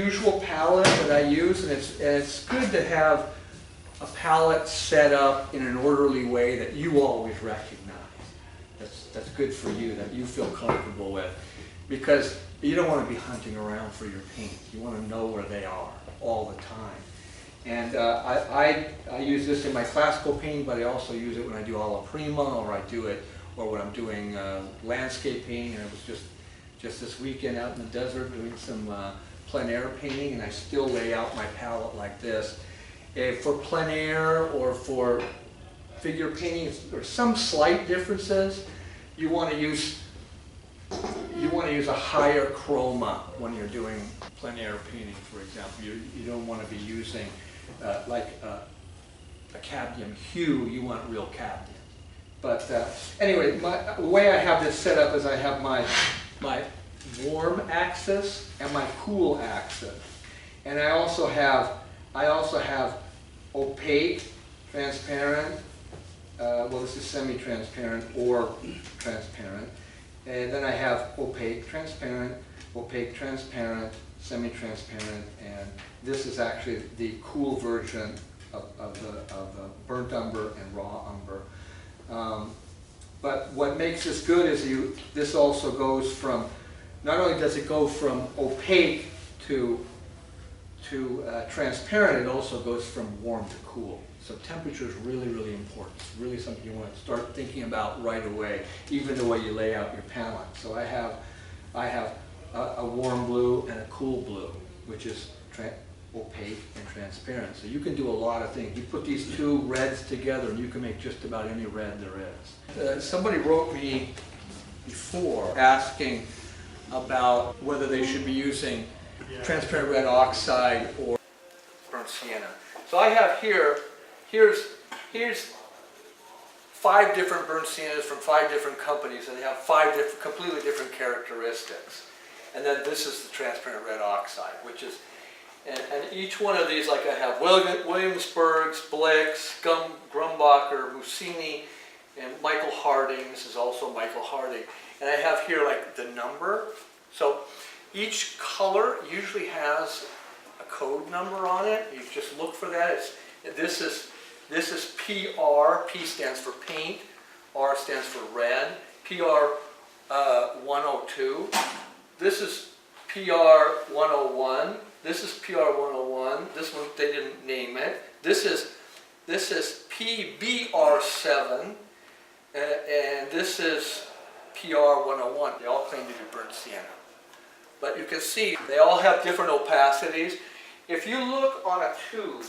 usual palette that I use, and it's good to have a palette set up in an orderly way that you always recognize. That's good for you, that you feel comfortable with, because you don't want to be hunting around for your paint. You want to know where they are all the time. And I use this in my classical painting, but I also use it when I do alla prima, or I do it, or when I'm doing landscape painting. And it was just this weekend out in the desert doing some plein air painting, and I still lay out my palette like this. For plein air or for figure painting, there's some slight differences. You want to use a higher chroma when you're doing plein air painting, for example. You don't want to be using like a cadmium hue. You want real cadmium. But anyway, the way I have this set up is I have my warm axis and my cool axis, and I also have opaque, transparent. Well, this is semi-transparent or transparent. And then I have opaque, transparent, semi-transparent, and this is actually the cool version of the burnt umber and raw umber. But what makes this good is this also goes from, not only does it go from opaque to transparent, it also goes from warm to cool. So temperature is really, really important. It's really something you want to start thinking about right away, even the way you lay out your palette. So I have a warm blue and a cool blue, which is opaque and transparent. So you can do a lot of things. You put these two reds together and you can make just about any red there is. Somebody wrote me before asking about whether they should be using transparent red oxide or burnt sienna. So I have here's 5 different burnt siennas from 5 different companies, and they have 5 completely different characteristics. And then this is the transparent red oxide, which is, and each one of these, like I have Williamsburg's, Blick's, Grumbacher, Mussini, and Michael Harding. This is also Michael Harding. And I have here like the number. So each color usually has a code number on it. You just look for that. This is PR. P stands for paint. R stands for red. PR 102. This is PR 101. This is PR 101. This one they didn't name it. This is PBR 7, and this is PR 101. They all claim to be burnt sienna. But you can see they all have different opacities. If you look on a tube,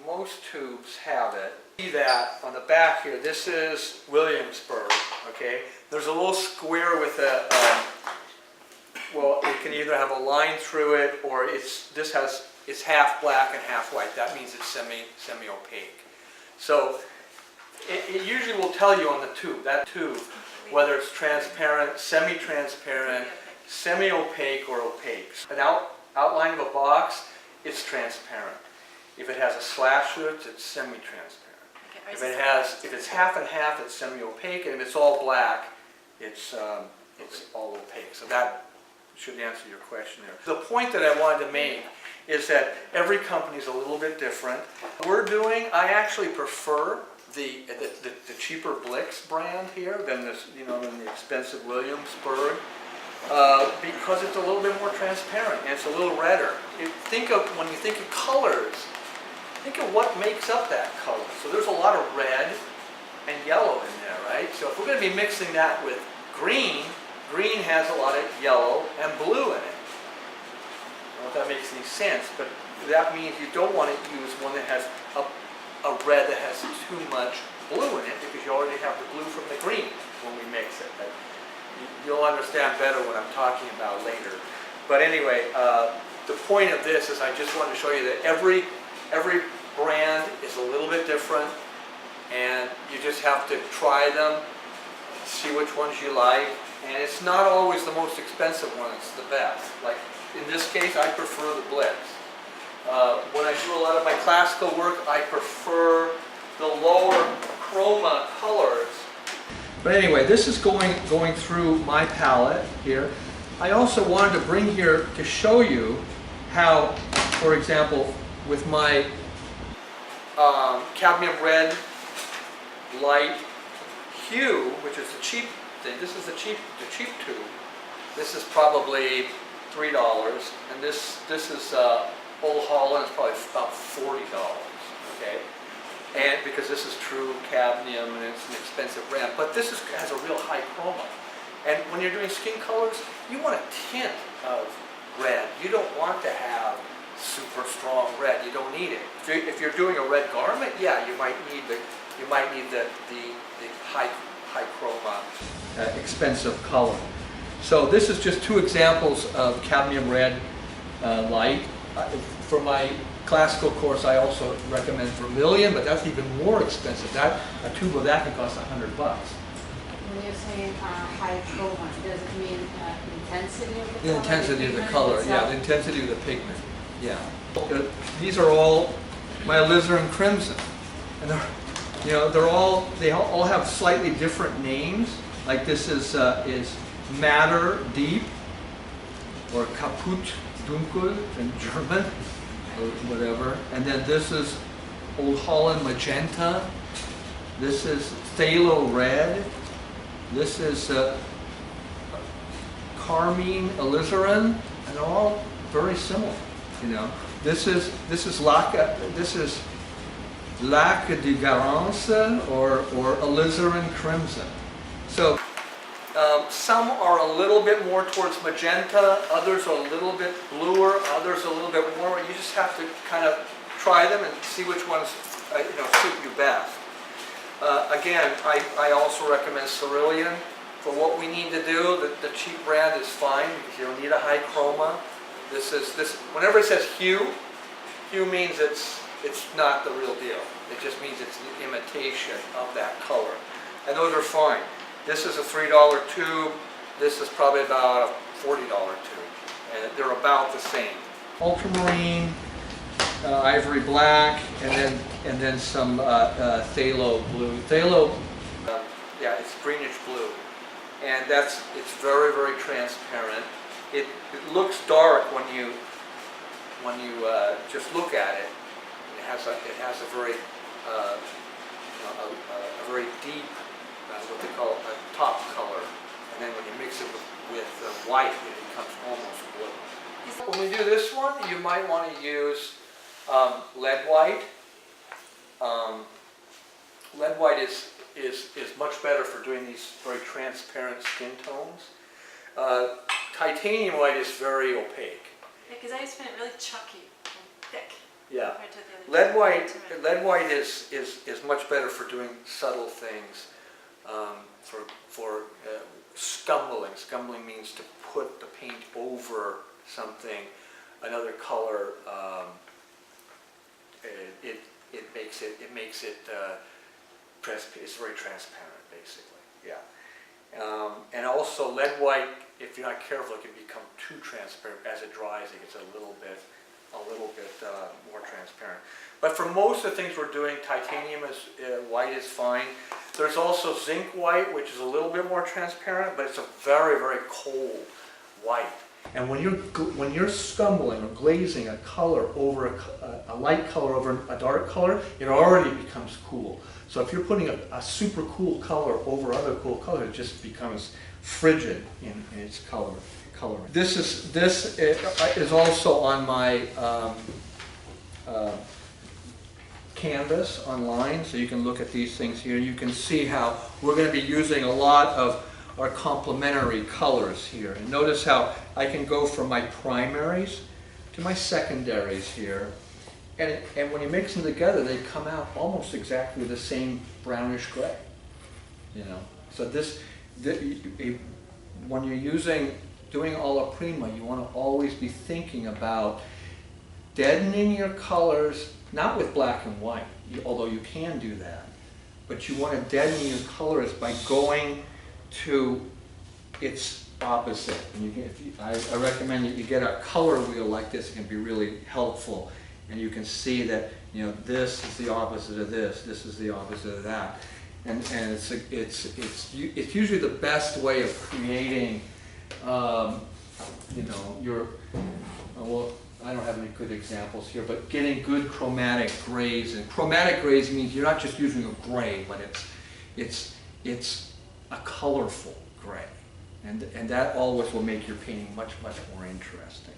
most tubes have it. See that on the back here, this is Williamsburg, okay? There's a little square with well, it can either have a line through it, or it's half black and half white. That means it's semi-opaque. So it usually will tell you on the tube, that tube, whether it's transparent, semi-transparent, semi-opaque, or opaque. An outline of a box, it's transparent. If it has a slash through it, it's semi-transparent. Okay. If it's half and half, it's semi-opaque, and if it's all black, it's all opaque. So that should answer your question there. The point that I wanted to make is that every company is a little bit different. I actually prefer the cheaper Blick's brand here than than the expensive Williamsburg, because it's a little bit more transparent and it's a little redder. When you think of colors, think of what makes up that color. So there's a lot of red and yellow in there, right? So if we're going to be mixing that with green has a lot of yellow and blue in it. I don't know if that makes any sense, but that means you don't want to use one that has a red that has too much blue in it, because you already have the blue from the green when we mix it. But you'll understand better what I'm talking about later. But anyway, the point of this is I just wanted to show you that every brand is a little bit different, and you just have to try them, see which ones you like. And it's not always the most expensive one that's the best. Like in this case, I prefer the Blick's. When I do a lot of my classical work, I prefer the lower chroma colors. But anyway, this is going through my palette here. I also wanted to bring here to show you how, for example, with my cadmium red light hue, which is the cheap thing. This is the cheap tube. This is probably $3, and this is Old Holland is probably about $40. Okay, and because this is true cadmium and it's an expensive brand, but this has a real high chroma. And when you're doing skin colors, you want a tint of red. You don't want to have super strong red. You don't need it. If you're doing a red garment, yeah, you might need the high chroma, expensive color. So this is just two examples of cadmium red light. For my classical course, I also recommend vermilion, but that's even more expensive. A tube of that can cost $100. When you're saying high chroma, does it mean intensity of the color? The intensity of the color, yeah, the intensity of the pigment, yeah. These are all my alizarin crimson, and they all have slightly different names. Like this is madder deep, or kaputt dunkel in German, or whatever. And then this is Old Holland magenta. This is phthalo red. This is carmine alizarin, and they're all very similar. This is lac de Garance or alizarin crimson. So some are a little bit more towards magenta, others are a little bit bluer, others a little bit warmer. You just have to kind of try them and see which ones suit you best. Again, I also recommend cerulean for what we need to do. The cheap brand is fine because you don't need a high chroma. Whenever it says hue means it's not the real deal. It just means it's the imitation of that color, and those are fine. This is a $3 tube. This is probably about a $40 tube, and they're about the same. Ultramarine, ivory black, and then some phthalo blue. Phthalo, yeah, it's greenish blue, and it's very, very transparent. It looks dark when you just look at it. It has a very deep, what they call a top color, and then when you mix it with white, it becomes almost blue. When we do this one, you might want to use lead white. Lead white is much better for doing these very transparent skin tones. Titanium white is very opaque. Yeah, because I just find it really chucky and thick. Yeah. Lead white is much better for doing subtle things. For scumbling. Scumbling means to put the paint over something, another color. It makes it it's very transparent, basically. Yeah. And also lead white, if you're not careful, it can become too transparent. As it dries, it gets a little bit more transparent. But for most of the things we're doing, titanium white is fine. There's also zinc white, which is a little bit more transparent, but it's a very, very cold white. And when you're scumbling or glazing a color over a light color over a dark color, it already becomes cool. So if you're putting a super cool color over other cool colors, it just becomes frigid in its color. This is also on my canvas online, so you can look at these things here. You can see how we're going to be using a lot of our complementary colors here. And notice how I can go from my primaries to my secondaries here. And when you mix them together, they come out almost exactly the same brownish gray. So when you're doing alla prima, you want to always be thinking about deadening your colors, not with black and white, although you can do that, but you want to deaden your colors by going to its opposite. And I recommend that you get a color wheel like this. It can be really helpful, and you can see that this is the opposite of this. This is the opposite of that, and it's usually the best way of creating you know, well, I don't have any good examples here, but getting good chromatic grays, and chromatic grays means you're not just using a gray, but it's a colorful gray, and that always will make your painting much more interesting.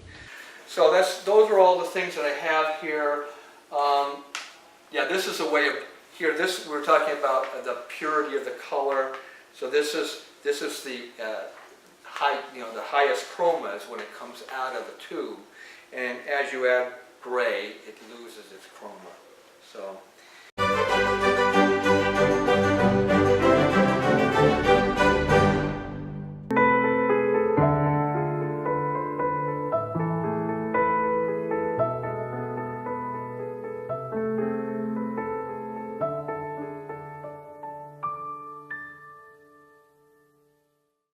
So those are all the things that I have here. Yeah, this is a way of here. This we're talking about the purity of the color. So this is the the highest chroma is when it comes out of the tube, and as you add gray, it loses its chroma. So.